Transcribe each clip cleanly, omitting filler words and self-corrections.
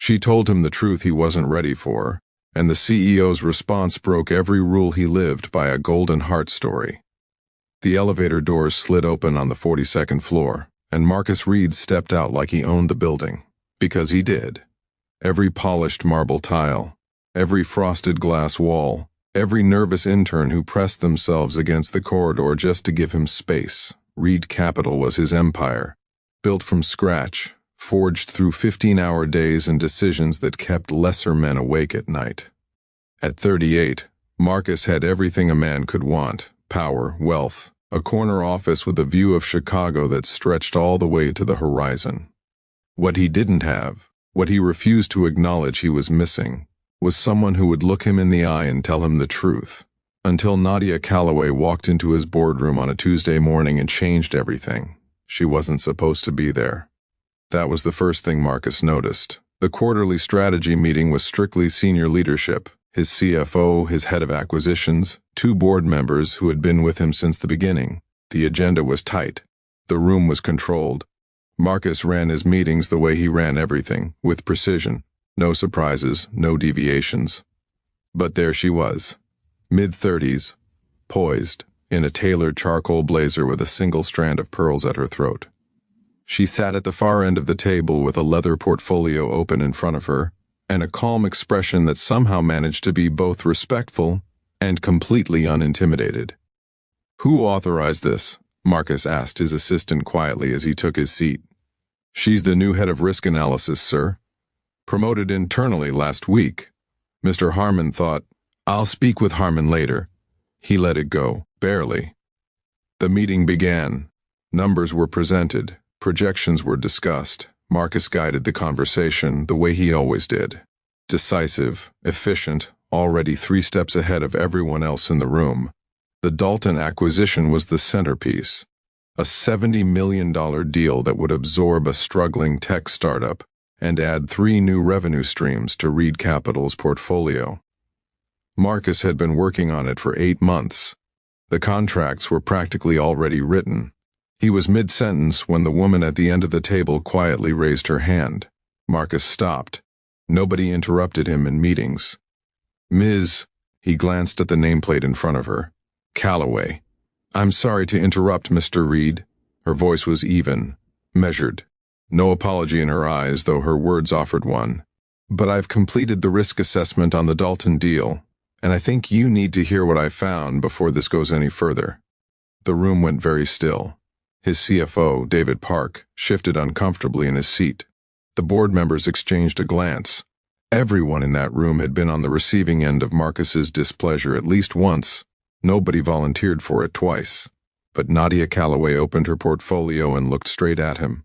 She told him the truth he wasn't ready for, and the CEO's response broke every rule he lived by a golden heart story. The elevator doors slid open on the 42nd floor, and Marcus Reid stepped out like he owned the building. Because he did. Every polished marble tile, every frosted glass wall, every nervous intern who pressed themselves against the corridor just to give him space. Reid Capital was his empire, built from scratch, forged through 15-hour days and decisions that kept lesser men awake at night. At 38, Marcus had everything a man could want: power, wealth, a corner office with a view of Chicago that stretched all the way to the horizon. What he didn't have, what he refused to acknowledge he was missing, was someone who would look him in the eye and tell him the truth. Until Nadia Calloway walked into his boardroom on a Tuesday morning and changed everything. She wasn't supposed to be there. That was the first thing Marcus noticed. The quarterly strategy meeting was strictly senior leadership: his CFO, his head of acquisitions, 2 board members who had been with him since the beginning. The agenda was tight. The room was controlled. Marcus ran his meetings the way he ran everything, with precision. No surprises, no deviations. But there she was, mid-30s, poised, in a tailored charcoal blazer with a single strand of pearls at her throat. She sat at the far end of the table with a leather portfolio open in front of her, and a calm expression that somehow managed to be both respectful and completely unintimidated. "Who authorized this?" Marcus asked his assistant quietly as he took his seat. "She's the new head of risk analysis, sir. Promoted internally last week." Mr. Harmon thought, "I'll speak with Harmon later." He let it go, barely. The meeting began. Numbers were presented. Projections were discussed. Marcus guided the conversation the way he always did. Decisive, efficient, already 3 steps ahead of everyone else in the room. The Dalton acquisition was the centerpiece. A $70 million deal that would absorb a struggling tech startup and add 3 new revenue streams to Reid Capital's portfolio. Marcus had been working on it for 8 months. The contracts were practically already written. He was mid-sentence when the woman at the end of the table quietly raised her hand. Marcus stopped. Nobody interrupted him in meetings. "Ms." He glanced at the nameplate in front of her. "Calloway. I'm sorry to interrupt, Mr. Reid." Her voice was even, measured. No apology in her eyes, though her words offered one. "But I've completed the risk assessment on the Dalton deal, and I think you need to hear what I found before this goes any further." The room went very still. His CFO, David Park, shifted uncomfortably in his seat. The board members exchanged a glance. Everyone in that room had been on the receiving end of Marcus's displeasure at least once. Nobody volunteered for it twice. But Nadia Calloway opened her portfolio and looked straight at him.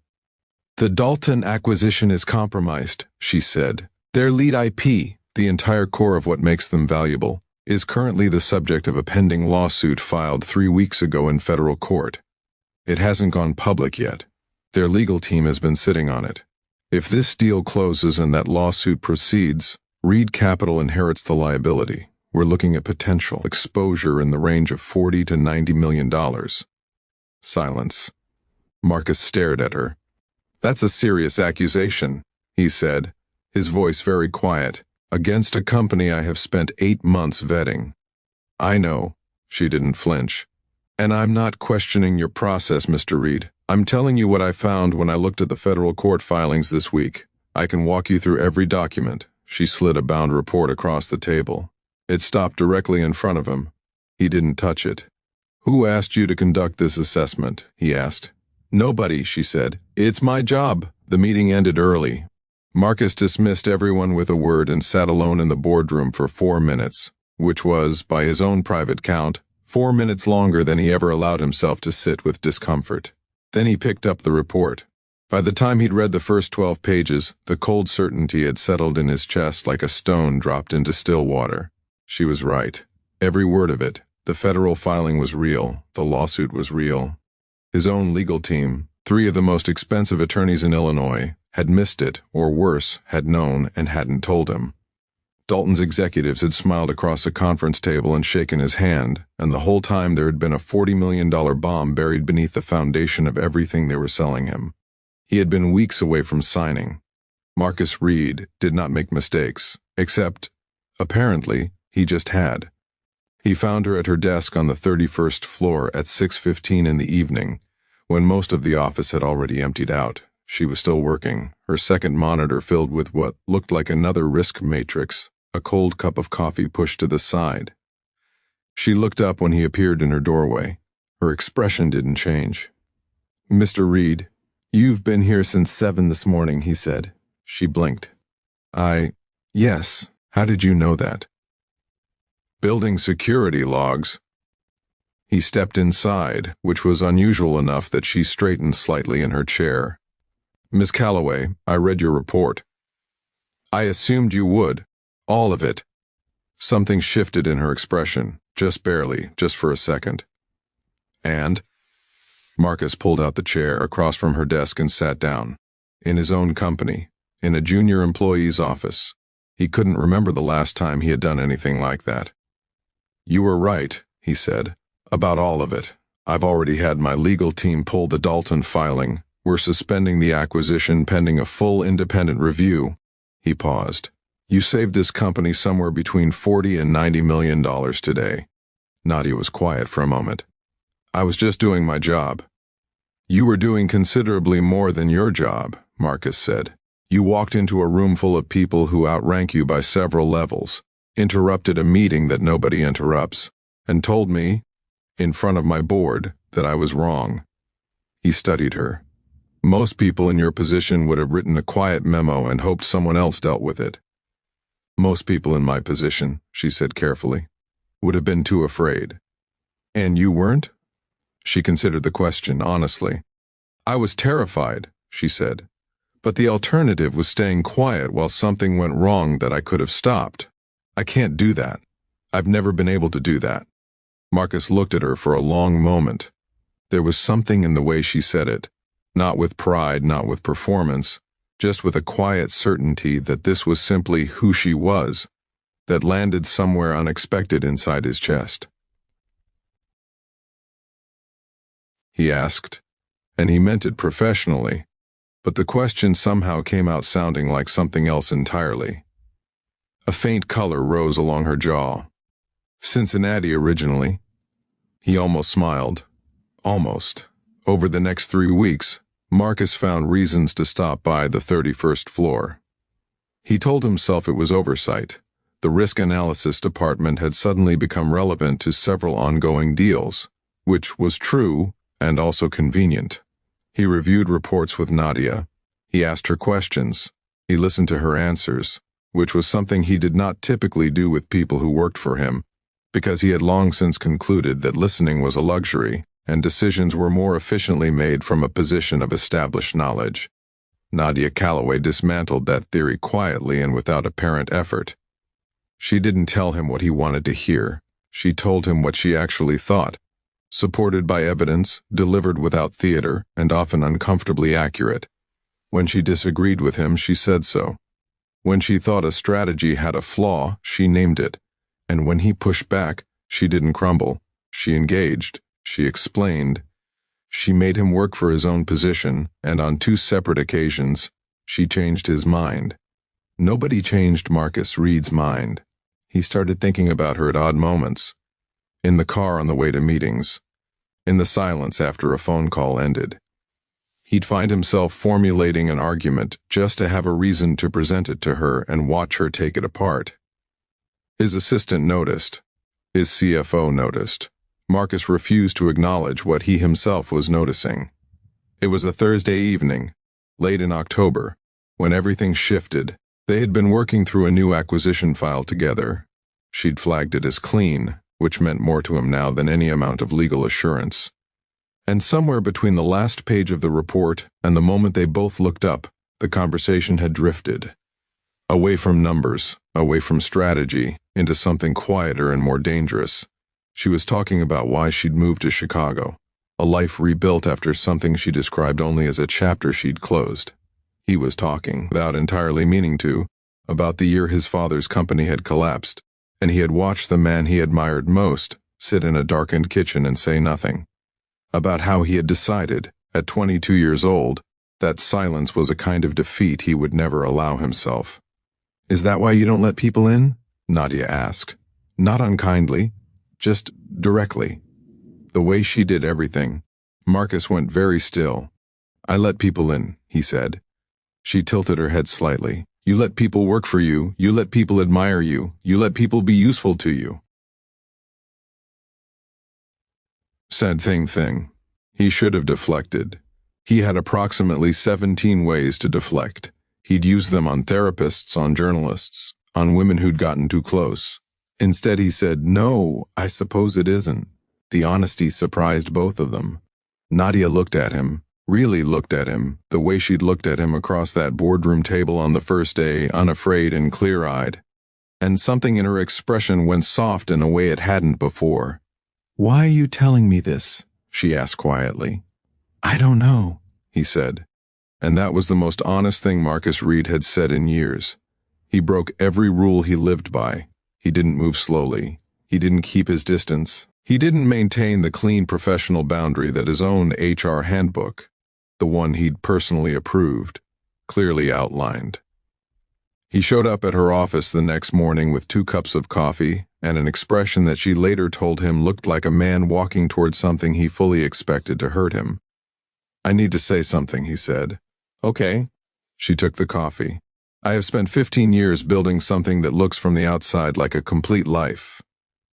"The Dalton acquisition is compromised," she said. "Their lead IP, the entire core of what makes them valuable, is currently the subject of a pending lawsuit filed 3 weeks ago in federal court. It hasn't gone public yet. Their legal team has been sitting on it. If this deal closes and that lawsuit proceeds, Reid Capital inherits the liability. We're looking at potential exposure in the range of $40 to $90 million. Silence. Marcus stared at her. "That's a serious accusation," he said, his voice very quiet, "against a company I have spent 8 months vetting." "I know." She didn't flinch. "And I'm not questioning your process, Mr. Reid. I'm telling you what I found when I looked at the federal court filings this week. I can walk you through every document." She slid a bound report across the table. It stopped directly in front of him. He didn't touch it. "Who asked you to conduct this assessment?" he asked. "Nobody," she said. "It's my job." The meeting ended early. Marcus dismissed everyone with a word and sat alone in the boardroom for 4 minutes, which was, by his own private count, 4 minutes longer than he ever allowed himself to sit with discomfort. Then he picked up the report. By the time he'd read the first 12 pages, the cold certainty had settled in his chest like a stone dropped into still water. She was right. Every word of it. The federal filing was real. The lawsuit was real. His own legal team, 3 of the most expensive attorneys in Illinois, had missed it, or worse, had known and hadn't told him. Dalton's executives had smiled across a conference table and shaken his hand, and the whole time there had been a $40 million bomb buried beneath the foundation of everything they were selling him. He had been weeks away from signing. Marcus Reid did not make mistakes, except, apparently, he just had. He found her at her desk on the 31st floor at 6:15 in the evening, when most of the office had already emptied out. She was still working, her second monitor filled with what looked like another risk matrix, a cold cup of coffee pushed to the side. She looked up when he appeared in her doorway. Her expression didn't change. "Mr. Reid, you've been here since 7 this morning," he said. She blinked. Yes, how did you know that?" "Building security logs." He stepped inside, which was unusual enough that she straightened slightly in her chair. "Miss Calloway, I read your report." "I assumed you would. All of it." Something shifted in her expression, just barely, just for a second. "And?" Marcus pulled out the chair across from her desk and sat down. In his own company, in a junior employee's office. He couldn't remember the last time he had done anything like that. "You were right," he said, "about all of it. I've already had my legal team pull the Dalton filing. We're suspending the acquisition pending a full independent review." He paused. "You saved this company somewhere between $40 and $90 million today." Nadia was quiet for a moment. "I was just doing my job." "You were doing considerably more than your job," Marcus said. "You walked into a room full of people who outrank you by several levels, interrupted a meeting that nobody interrupts, and told me, in front of my board, that I was wrong." He studied her. "Most people in your position would have written a quiet memo and hoped someone else dealt with it." "Most people in my position," she said carefully, "would have been too afraid." "And you weren't?" She considered the question honestly. "I was terrified," she said. "But the alternative was staying quiet while something went wrong that I could have stopped. I can't do that. I've never been able to do that." Marcus looked at her for a long moment. There was something in the way she said it, not with pride, not with performance, just with a quiet certainty that this was simply who she was, that landed somewhere unexpected inside his chest. He asked, and he meant it professionally, but the question somehow came out sounding like something else entirely. A faint color rose along her jaw. "Cincinnati originally." He almost smiled. Almost. Over the next 3 weeks, Marcus found reasons to stop by the 31st floor. He told himself it was oversight. The risk analysis department had suddenly become relevant to several ongoing deals, which was true and also convenient. He reviewed reports with Nadia. He asked her questions. He listened to her answers, which was something he did not typically do with people who worked for him, because he had long since concluded that listening was a luxury, and decisions were more efficiently made from a position of established knowledge. Nadia Calloway dismantled that theory quietly and without apparent effort. She didn't tell him what he wanted to hear. She told him what she actually thought, supported by evidence, delivered without theater, and often uncomfortably accurate. When she disagreed with him, she said so. When she thought a strategy had a flaw, she named it. And when he pushed back, she didn't crumble. She engaged. She explained. She made him work for his own position, and on 2 separate occasions, she changed his mind. Nobody changed Marcus Reid's mind. He started thinking about her at odd moments. In the car on the way to meetings. In the silence after a phone call ended. He'd find himself formulating an argument just to have a reason to present it to her and watch her take it apart. His assistant noticed. His CFO noticed. Marcus refused to acknowledge what he himself was noticing. It was a Thursday evening, late in October, when everything shifted. They had been working through a new acquisition file together. She'd flagged it as clean, which meant more to him now than any amount of legal assurance. And somewhere between the last page of the report and the moment they both looked up, the conversation had drifted. Away from numbers, away from strategy, into something quieter and more dangerous. She was talking about why she'd moved to Chicago, a life rebuilt after something she described only as a chapter she'd closed. He was talking, without entirely meaning to, about the year his father's company had collapsed, and he had watched the man he admired most sit in a darkened kitchen and say nothing. About how he had decided, at 22 years old, That silence was a kind of defeat he would never allow himself. "Is that why you don't let people in?" Nadia asked. Not unkindly, just directly. The way she did everything. Marcus went very still. "I let people in," he said. She tilted her head slightly. "You let people work for you, you let people admire you, you let people be useful to you." Said thing. He should have deflected. He had approximately 17 ways to deflect. He'd used them on therapists, on journalists, on women who'd gotten too close. Instead he said, "No, I suppose it isn't." The honesty surprised both of them. Nadia looked at him, really looked at him, the way she'd looked at him across that boardroom table on the first day, unafraid and clear-eyed. And something in her expression went soft in a way it hadn't before. "Why are you telling me this?" she asked quietly. "I don't know," he said. And that was the most honest thing Marcus Reid had said in years. He broke every rule he lived by. He didn't move slowly. He didn't keep his distance. He didn't maintain the clean professional boundary that his own HR handbook, the one he'd personally approved, clearly outlined. He showed up at her office the next morning with 2 cups of coffee and an expression that she later told him looked like a man walking toward something he fully expected to hurt him. "I need to say something," he said. "Okay." She took the coffee. "I have spent 15 years building something that looks from the outside like a complete life."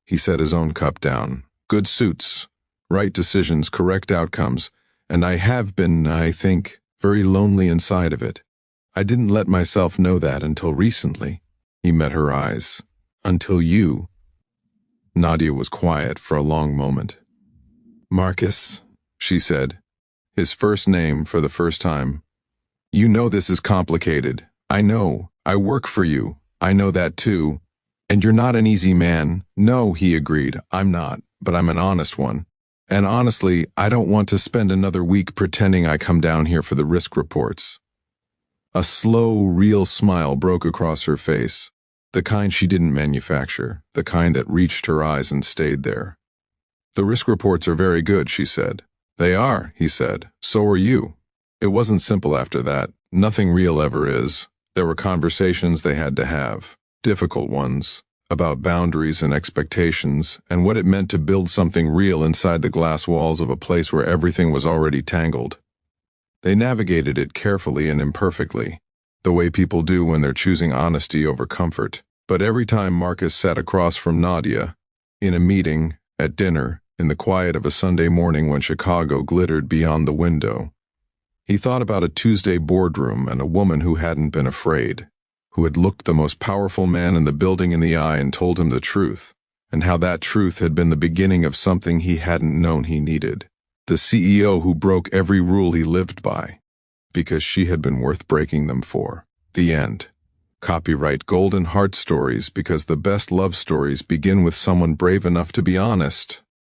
He set his own cup down. "Good suits, right decisions, correct outcomes, and I have been, I think, very lonely inside of it. I didn't let myself know that until recently." He met her eyes. "Until you." Nadia was quiet for a long moment. "Marcus," she said, his first name for the first time. "You know this is complicated. I know. I work for you. I know that too. And you're not an easy man." "No," he agreed. "I'm not, but I'm an honest one. And honestly, I don't want to spend another week pretending I come down here for the risk reports." A slow, real smile broke across her face, the kind she didn't manufacture, the kind that reached her eyes and stayed there. "The risk reports are very good," she said. "They are," he said. "So are you." It wasn't simple after that. Nothing real ever is. There were conversations they had to have, difficult ones, about boundaries and expectations and what it meant to build something real inside the glass walls of a place where everything was already tangled. They navigated it carefully and imperfectly, the way people do when they're choosing honesty over comfort. But every time Marcus sat across from Nadia, in a meeting, at dinner, in the quiet of a Sunday morning when Chicago glittered beyond the window, he thought about a Tuesday boardroom and a woman who hadn't been afraid, who had looked the most powerful man in the building in the eye and told him the truth, and how that truth had been the beginning of something he hadn't known he needed. The CEO who broke every rule he lived by, because she had been worth breaking them for. The end. Copyright Golden Heart Stories, because the best love stories begin with someone brave enough to be honest.